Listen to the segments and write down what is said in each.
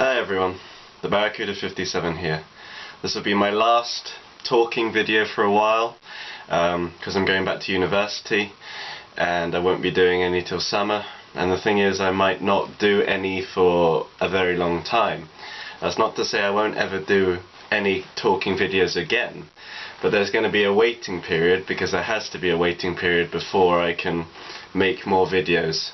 Hi everyone, TheBarracuda57 here. This will be my last talking video for a while because I'm going back to university and I won't be doing any till summer, and the thing is I might not do any for a very long time. That's not to say I won't ever do any talking videos again, but there's going to be a waiting period, because there has to be a waiting period before I can make more videos.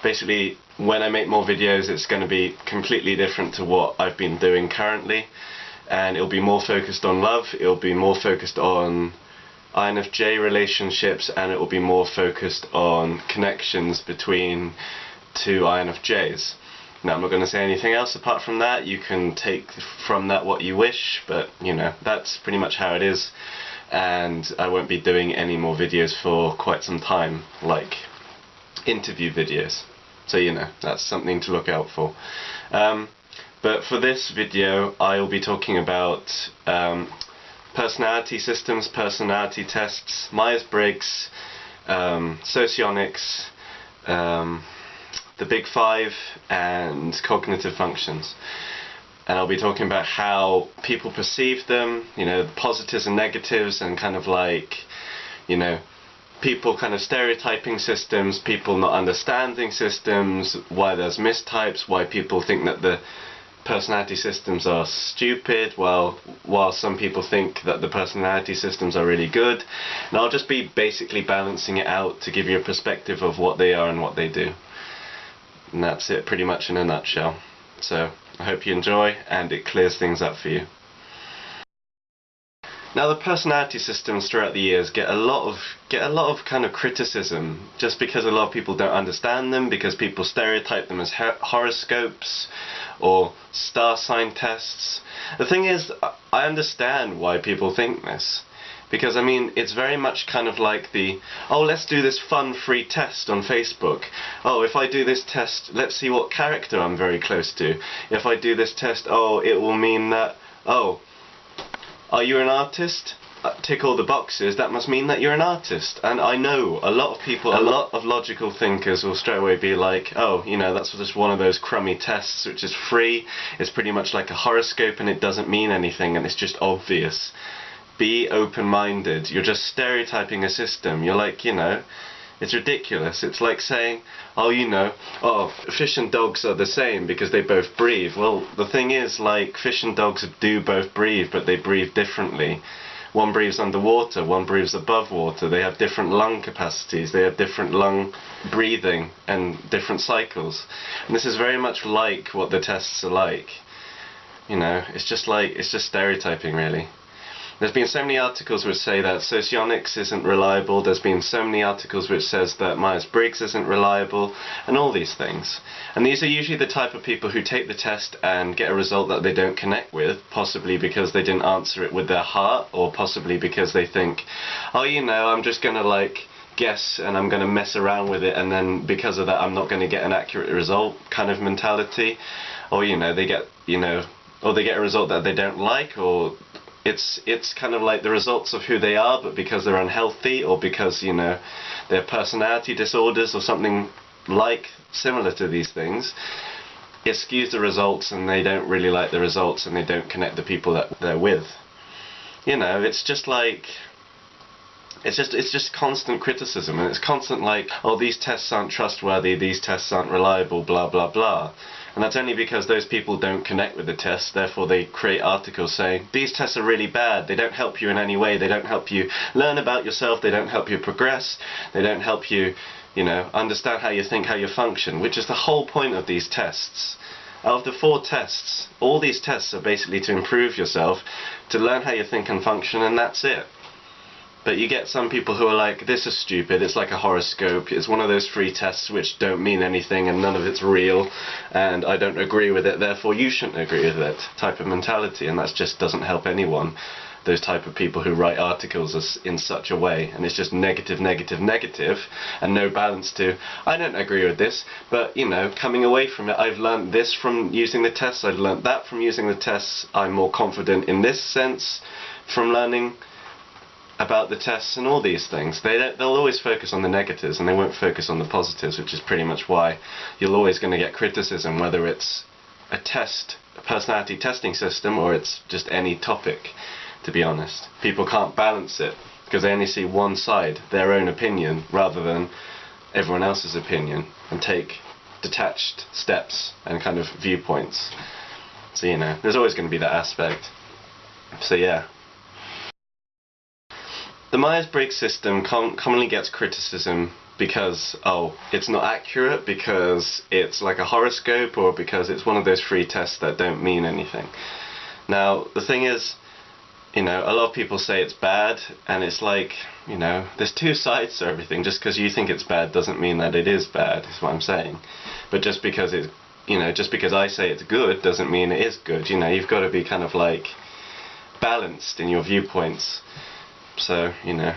Basically, when I make more videos, it's going to be completely different to what I've been doing currently, and it'll be more focused on love, it'll be more focused on INFJ relationships, and it will be more focused on connections between two INFJs. Now, I'm not going to say anything else apart from that. You can take from that what you wish, but you know, that's pretty much how it is, and I won't be doing any more videos for quite some time, like interview videos. So you know, that's something to look out for. But for this video I'll be talking about personality systems, personality tests, Myers-Briggs, Socionics, the Big Five, and cognitive functions. And I'll be talking about how people perceive them, you know, the positives and negatives, and kind of like, you know, people kind of stereotyping systems, people not understanding systems, why there's mistypes, why people think that the personality systems are stupid, while some people think that the personality systems are really good. And I'll just be basically balancing it out to give you a perspective of what they are and what they do. And that's it pretty much in a nutshell. So I hope you enjoy and it clears things up for you. Now, the personality systems throughout the years get a lot of kind of criticism, just because a lot of people don't understand them, because people stereotype them as horoscopes or star sign tests. The thing is, I understand why people think this, because I mean, it's very much kind of like the, oh, let's do this fun free test on Facebook. Oh, if I do this test, let's see what character I'm very close to. If I do this test, oh, it will mean that, oh, are you an artist? Tick all the boxes, that must mean that you're an artist. And I know a lot of people, a lot of logical thinkers will straight away be like, oh, you know, that's just one of those crummy tests which is free, it's pretty much like a horoscope and it doesn't mean anything and it's just obvious. Be open-minded, you're just stereotyping a system. You're like, you know, it's ridiculous. It's like saying, oh, you know, oh, fish and dogs are the same because they both breathe. Well, the thing is, like, fish and dogs do both breathe, but they breathe differently. One breathes underwater, one breathes above water. They have different lung capacities, they have different lung breathing and different cycles. And this is very much like what the tests are like. You know, it's just stereotyping, really. There's been so many articles which say that Socionics isn't reliable, there's been so many articles which says that Myers-Briggs isn't reliable, and all these things. And these are usually the type of people who take the test and get a result that they don't connect with, possibly because they didn't answer it with their heart, or possibly because they think, oh, you know, I'm just gonna like guess and I'm gonna mess around with it, and then because of that I'm not gonna get an accurate result kind of mentality. Or, you know, they get, you know, or they get a result that they don't like, or it's kind of like the results of who they are, but because they're unhealthy, or because, you know, they have personality disorders or something like similar to these things, it skews the results and they don't really like the results and they don't connect the people that they're with. You know, it's just like, it's just constant criticism, and it's constant like, oh, these tests aren't trustworthy, these tests aren't reliable, blah blah blah. And that's only because those people don't connect with the tests, therefore they create articles saying, these tests are really bad, they don't help you in any way, they don't help you learn about yourself, they don't help you progress, they don't help you, you know, understand how you think, how you function, which is the whole point of these tests. Out of the 4 tests, all these tests are basically to improve yourself, to learn how you think and function, and that's it. But you get some people who are like, this is stupid, it's like a horoscope, it's one of those free tests which don't mean anything and none of it's real, and I don't agree with it, therefore you shouldn't agree with it, type of mentality. And that just doesn't help anyone, those type of people who write articles in such a way, and it's just negative, negative, negative, and no balance to, I don't agree with this, but, you know, coming away from it, I've learned this from using the tests, I've learned that from using the tests, I'm more confident in this sense from learning about the tests and all these things. They'll always focus on the negatives and they won't focus on the positives, which is pretty much why you're always going to get criticism, whether it's a test personality testing system, or it's just any topic, to be honest. People can't balance it because they only see one side, their own opinion, rather than everyone else's opinion, and take detached steps and kind of viewpoints. So, you know, there's always going to be that aspect. So, yeah. The Myers-Briggs system commonly gets criticism because, oh, it's not accurate, because it's like a horoscope, or because it's one of those free tests that don't mean anything. Now, the thing is, you know, a lot of people say it's bad, and it's like, you know, there's two sides to everything. Just because you think it's bad doesn't mean that it is bad, is what I'm saying. But just because it's, you know, just because I say it's good doesn't mean it is good. You know, you've got to be kind of like balanced in your viewpoints. So, you know,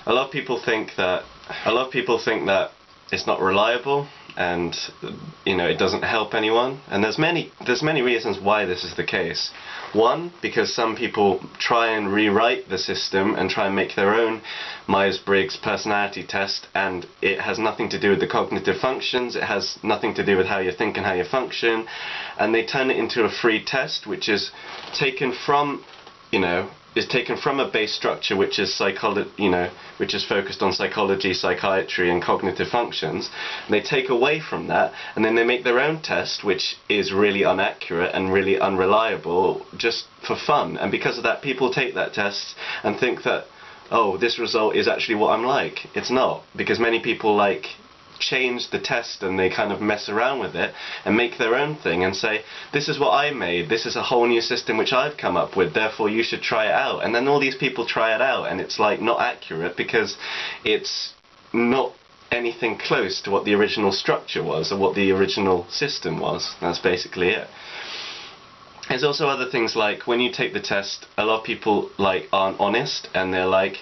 a lot of people think that it's not reliable, and, you know, it doesn't help anyone. And there's many reasons why this is the case. One, because some people try and rewrite the system and try and make their own Myers-Briggs personality test, and it has nothing to do with the cognitive functions, it has nothing to do with how you think and how you function, and they turn it into a free test, which is taken from, you know, is taken from a base structure which is which is focused on psychology, psychiatry, and cognitive functions. And they take away from that, and then they make their own test, which is really inaccurate and really unreliable, just for fun. And because of that, people take that test and think that, oh, this result is actually what I'm like. It's not, because many people like change the test, and they kind of mess around with it and make their own thing and say, this is what I made, this is a whole new system which I've come up with, therefore you should try it out. And then all these people try it out, and it's like not accurate, because it's not anything close to what the original structure was, or what the original system was. That's basically it. There's also other things, like when you take the test, a lot of people like aren't honest, and they're like,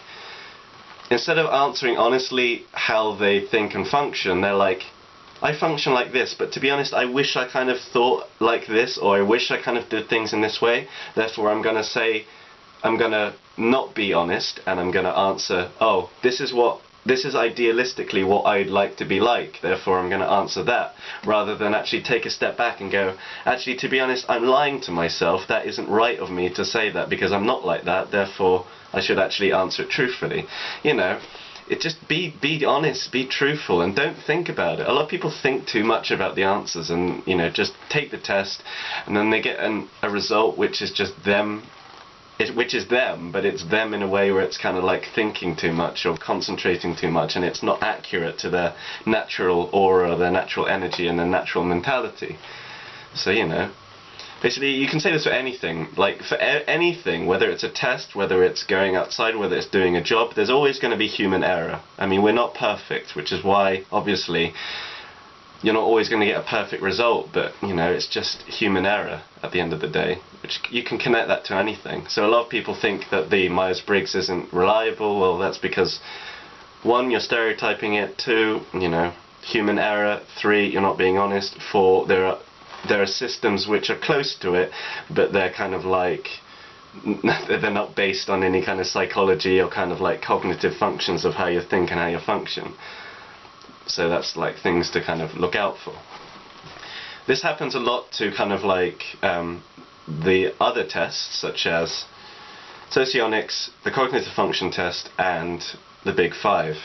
instead of answering honestly how they think and function, they're like, I function like this, but to be honest, I wish I kind of thought like this, or I wish I kind of did things in this way, therefore I'm going to not be honest, and I'm going to answer, oh, this is idealistically what I'd like to be like, therefore I'm going to answer that, rather than actually take a step back and go, actually, to be honest, I'm lying to myself, that isn't right of me to say that, because I'm not like that, therefore I should actually answer it truthfully. You know, it just be honest, be truthful, and don't think about it. A lot of people think too much about the answers, and, you know, just take the test, and then they get a result which is just them, which is them, but it's them in a way where it's kind of like thinking too much or concentrating too much, and it's not accurate to their natural aura, their natural energy, and their natural mentality. So, you know, basically you can say this for anything, like for anything, whether it's a test, whether it's going outside, whether it's doing a job, there's always going to be human error. I mean, we're not perfect, which is why, obviously, you're not always going to get a perfect result, but, you know, it's just human error at the end of the day, which you can connect that to anything. So a lot of people think that the Myers-Briggs isn't reliable. Well, that's because, one, you're stereotyping it, two, you know, human error, three, you're not being honest, four, there are systems which are close to it, but they're kind of like, they're not based on any kind of psychology or kind of like cognitive functions of how you think and how you function. So that's like things to kind of look out for. This happens a lot to kind of like the other tests, such as Socionics, the cognitive function test, and the Big Five.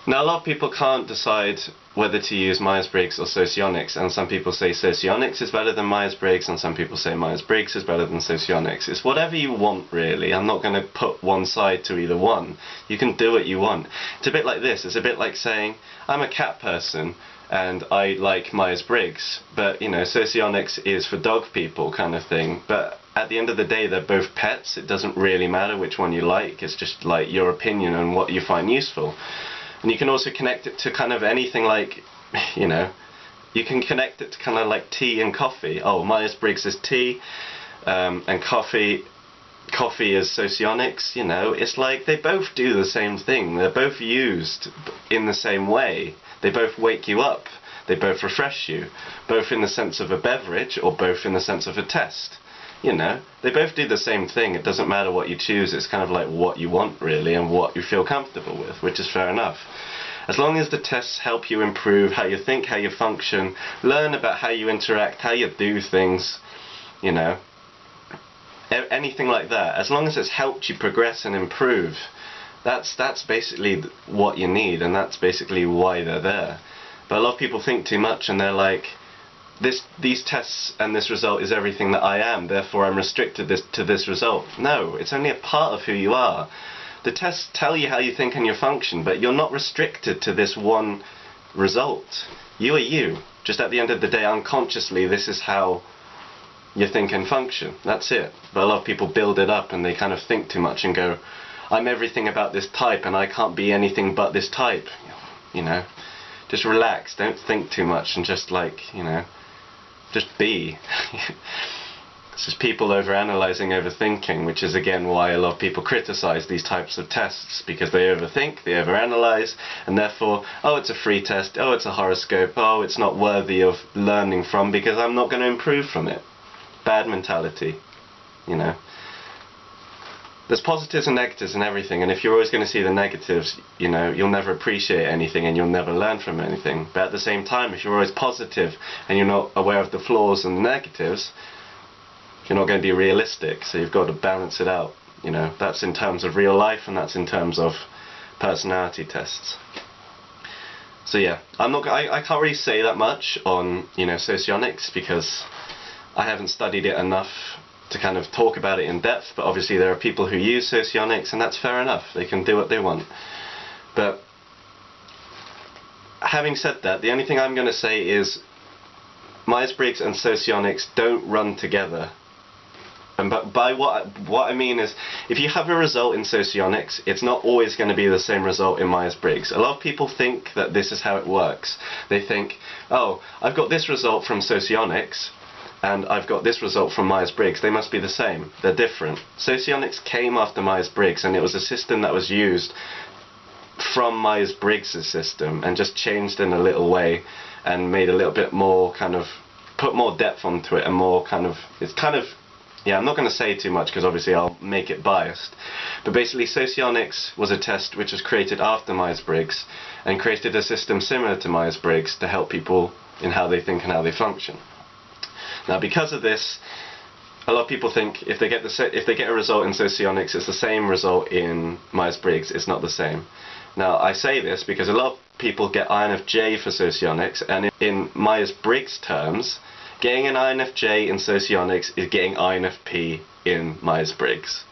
Now, a lot of people can't decide whether to use Myers-Briggs or Socionics, and some people say Socionics is better than Myers-Briggs, and some people say Myers-Briggs is better than Socionics. It's whatever you want, really. I'm not going to put one side to either one. You can do what you want. It's a bit like this. It's a bit like saying, I'm a cat person, and I like Myers-Briggs, but, you know, Socionics is for dog people kind of thing. But at the end of the day, they're both pets. It doesn't really matter which one you like. It's just like your opinion on what you find useful. And you can also connect it to kind of anything like, you know, you can connect it to kind of like tea and coffee. Oh, Myers-Briggs is tea, and coffee is Socionics, you know. It's like they both do the same thing. They're both used in the same way. They both wake you up. They both refresh you, both in the sense of a beverage or both in the sense of a test. You know, they both do the same thing. It doesn't matter what you choose. It's kind of like what you want, really, and what you feel comfortable with, which is fair enough. As long as the tests help you improve how you think, how you function, learn about how you interact, how you do things, you know, anything like that. As long as it's helped you progress and improve, that's basically what you need, and that's basically why they're there. But a lot of people think too much, and they're like, these tests and this result is everything that I am, therefore I'm restricted to this result. No, it's only a part of who you are. The tests tell you how you think and you function, but you're not restricted to this one result. You are you. Just at the end of the day, unconsciously, this is how you think and function. That's it. But a lot of people build it up, and they kind of think too much and go, I'm everything about this type and I can't be anything but this type. You know, just relax, don't think too much, and just like, you know, just be. It's just people overanalyzing, overthinking, which is again why a lot of people criticize these types of tests, because they overthink, they overanalyze, and therefore, oh, it's a free test, oh, it's a horoscope, oh, it's not worthy of learning from because I'm not going to improve from it. Bad mentality, you know. There's positives and negatives in everything, and if you're always going to see the negatives, you know, you'll never appreciate anything and you'll never learn from anything. But at the same time, if you're always positive and you're not aware of the flaws and the negatives, you're not going to be realistic. So you've got to balance it out, you know. That's in terms of real life, and that's in terms of personality tests. So yeah, I can't really say that much on, you know, Socionics, because I haven't studied it enough to kind of talk about it in depth, but obviously there are people who use Socionics, and that's fair enough. They can do what they want. But having said that, the only thing I'm going to say is Myers-Briggs and Socionics don't run together. And by what I mean is, if you have a result in Socionics, it's not always going to be the same result in Myers-Briggs. A lot of people think that this is how it works. They think, oh, I've got this result from Socionics, and I've got this result from Myers-Briggs, they must be the same. They're different. Socionics came after Myers-Briggs, and it was a system that was used from Myers-Briggs' system and just changed in a little way and made a little bit more kind of, put more depth onto it and more kind of, it's kind of, yeah, I'm not going to say too much because obviously I'll make it biased. But basically Socionics was a test which was created after Myers-Briggs and created a system similar to Myers-Briggs to help people in how they think and how they function. Now, because of this, a lot of people think if they get a result in Socionics, it's the same result in Myers-Briggs. It's not the same. Now, I say this because a lot of people get INFJ for Socionics, and in Myers-Briggs terms, getting an INFJ in Socionics is getting INFP in Myers-Briggs.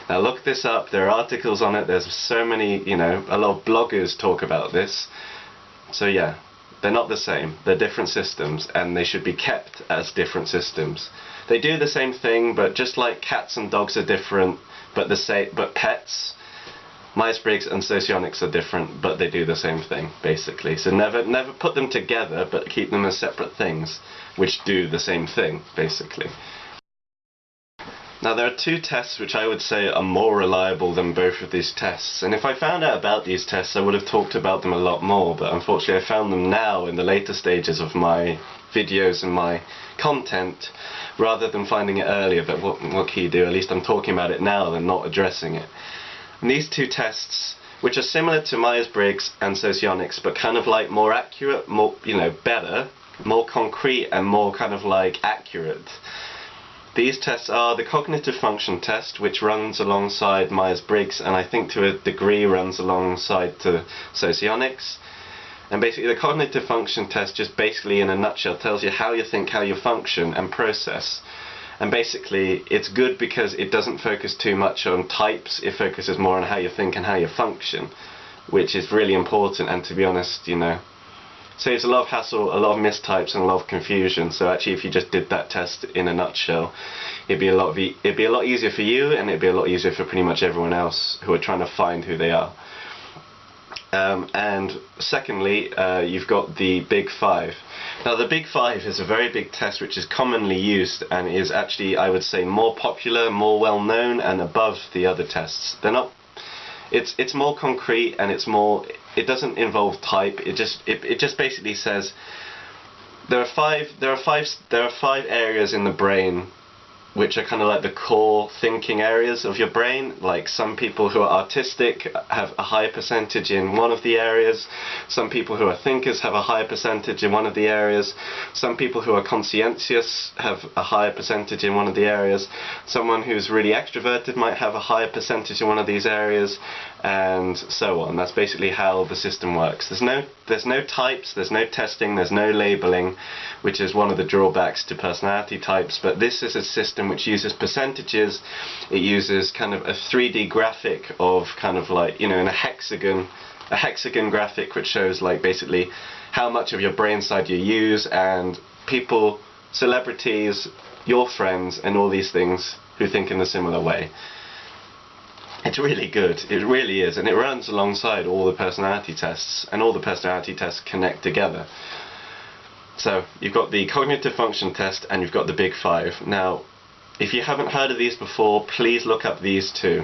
Now, look this up. There are articles on it. There's so many, you know, a lot of bloggers talk about this. So yeah. They're not the same. They're different systems, and they should be kept as different systems. They do the same thing, but just like cats and dogs are different, but pets, Myers-Briggs and Socionics are different, but they do the same thing, basically. So never put them together, but keep them as separate things, which do the same thing, basically. Now, there are two tests which I would say are more reliable than both of these tests, and if I found out about these tests I would have talked about them a lot more, but unfortunately I found them now in the later stages of my videos and my content rather than finding it earlier. But what can you do? At least I'm talking about it now than not addressing it. And these two tests, which are similar to Myers-Briggs and Socionics, but kind of like more accurate, more, you know, better, more concrete and more kind of like accurate. These tests are the cognitive function test, which runs alongside Myers-Briggs, and I think to a degree runs alongside to Socionics. And basically the cognitive function test just basically in a nutshell tells you how you think, how you function and process. And basically it's good because it doesn't focus too much on types, it focuses more on how you think and how you function, which is really important, and to be honest, you know, saves a lot of hassle, a lot of mistypes and a lot of confusion. So actually if you just did that test in a nutshell, it'd be a lot easier for you, and it'd be a lot easier for pretty much everyone else who are trying to find who they are. And secondly, you've got the Big Five. Now the Big Five is a very big test which is commonly used and is actually, I would say, more popular, more well known and above the other tests. They're not, it's more concrete, and it's more, it doesn't involve type. It just basically says there are five areas in the brain which are kind of like the core thinking areas of your brain. Like some people who are artistic have a higher percentage in one of the areas, some people who are thinkers have a higher percentage in one of the areas, some people who are conscientious have a higher percentage in one of the areas, someone who's really extroverted might have a higher percentage in one of these areas, and so on. That's basically how the system works. There's no types, there's no testing, there's no labeling, which is one of the drawbacks to personality types, but this is a system which uses percentages. It uses kind of a 3D graphic of kind of like, you know, in a hexagon graphic, which shows like basically how much of your brain side you use, and people, celebrities, your friends, and all these things who think in a similar way. It's really good, it really is, and it runs alongside all the personality tests, and all the personality tests connect together. So you've got the cognitive function test and you've got the big five. Now, if you haven't heard of these before, please look up these two.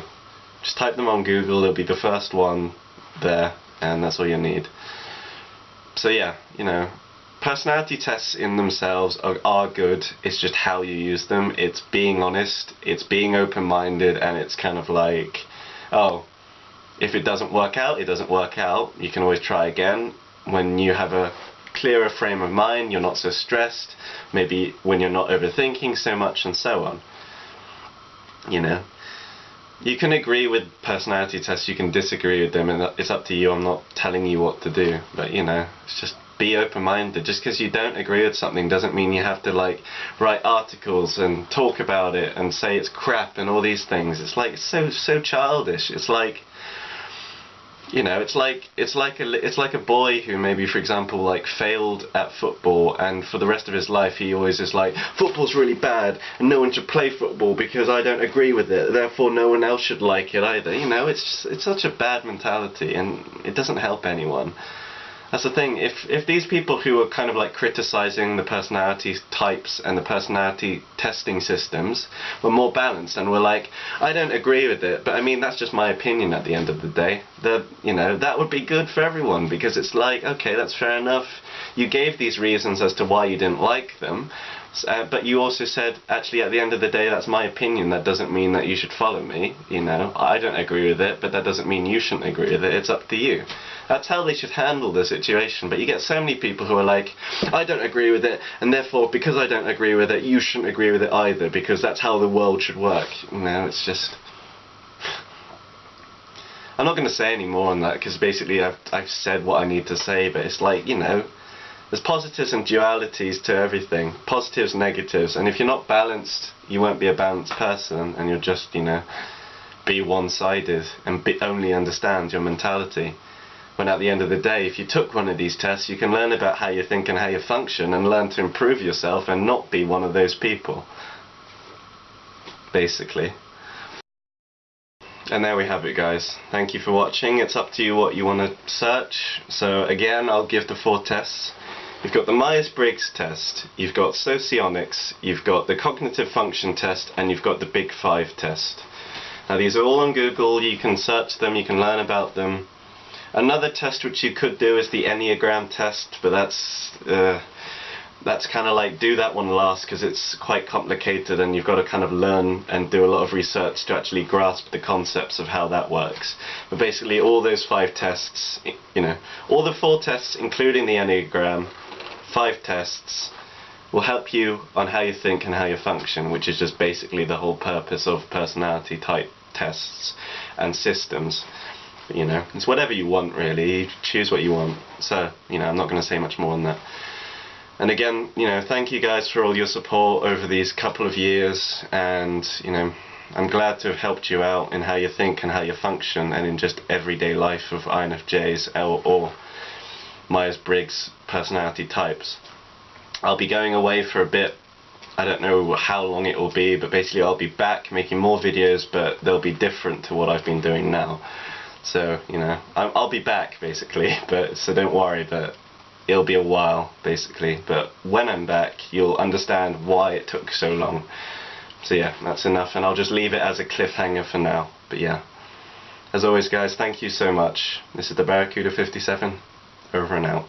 Just type them on Google, it'll be the first one there, and that's all you need. So yeah, you know, personality tests in themselves are good. It's just how you use them. It's being honest, it's being open-minded, and it's kind of like, oh, if it doesn't work out, it doesn't work out. You can always try again. When you have a clearer frame of mind, you're not so stressed, maybe when you're not overthinking so much, and so on. You know, you can agree with personality tests, you can disagree with them, and it's up to you. I'm not telling you what to do, but you know, it's just be open-minded. Just because you don't agree with something doesn't mean you have to like write articles and talk about it and say it's crap and all these things. It's like so childish. It's like, you know, it's like a boy who maybe, for example, like failed at football, and for the rest of his life he always is like, football's really bad and no one should play football because I don't agree with it, therefore no one else should like it either. You know, it's such a bad mentality, and it doesn't help anyone. That's the thing. If these people who are kind of like criticizing the personality types and the personality testing systems were more balanced and were like, I don't agree with it, but I mean, that's just my opinion at the end of the day, you know, that would be good for everyone, because it's like, okay, that's fair enough. You gave these reasons as to why you didn't like them, but you also said, actually, at the end of the day, that's my opinion. That doesn't mean that you should follow me. You know, I don't agree with it, but that doesn't mean you shouldn't agree with it. It's up to you. That's how they should handle the situation. But you get so many people who are like, I don't agree with it, and therefore, because I don't agree with it, you shouldn't agree with it either, because that's how the world should work. You know, it's just... I'm not going to say any more on that, because basically I've said what I need to say, but it's like, you know, there's positives and dualities to everything. Positives, negatives, and if you're not balanced, you won't be a balanced person, and you'll just, you know, be one-sided and only understand your mentality. When at the end of the day, if you took one of these tests, you can learn about how you think and how you function, and learn to improve yourself and not be one of those people, basically. And there we have it, guys. Thank you for watching. It's up to you what you want to search. So again, I'll give the 4 tests. You've got the Myers-Briggs test, you've got Socionics, you've got the cognitive function test, and you've got the Big 5 test. Now these are all on Google. You can search them, you can learn about them. Another test which you could do is the Enneagram test, but that's kind of like, do that one last, because it's quite complicated and you've got to kind of learn and do a lot of research to actually grasp the concepts of how that works. But basically all those 5 tests, you know, all the 4 tests including the Enneagram, 5 tests, will help you on how you think and how you function, which is just basically the whole purpose of personality type tests and systems. You know, it's whatever you want, really. You choose what you want. So, you know, I'm not going to say much more on that. And again, you know, thank you guys for all your support over these couple of years, and, you know, I'm glad to have helped you out in how you think and how you function, and in just everyday life of INFJs or Myers-Briggs personality types. I'll be going away for a bit. I don't know how long it will be, but basically I'll be back making more videos, but they'll be different to what I've been doing now. So, you know, I'll be back, basically, but so don't worry, but it'll be a while, basically. But when I'm back, you'll understand why it took so long. So yeah, that's enough, and I'll just leave it as a cliffhanger for now. But yeah, as always, guys, thank you so much. This is TheBarracuda57, over and out.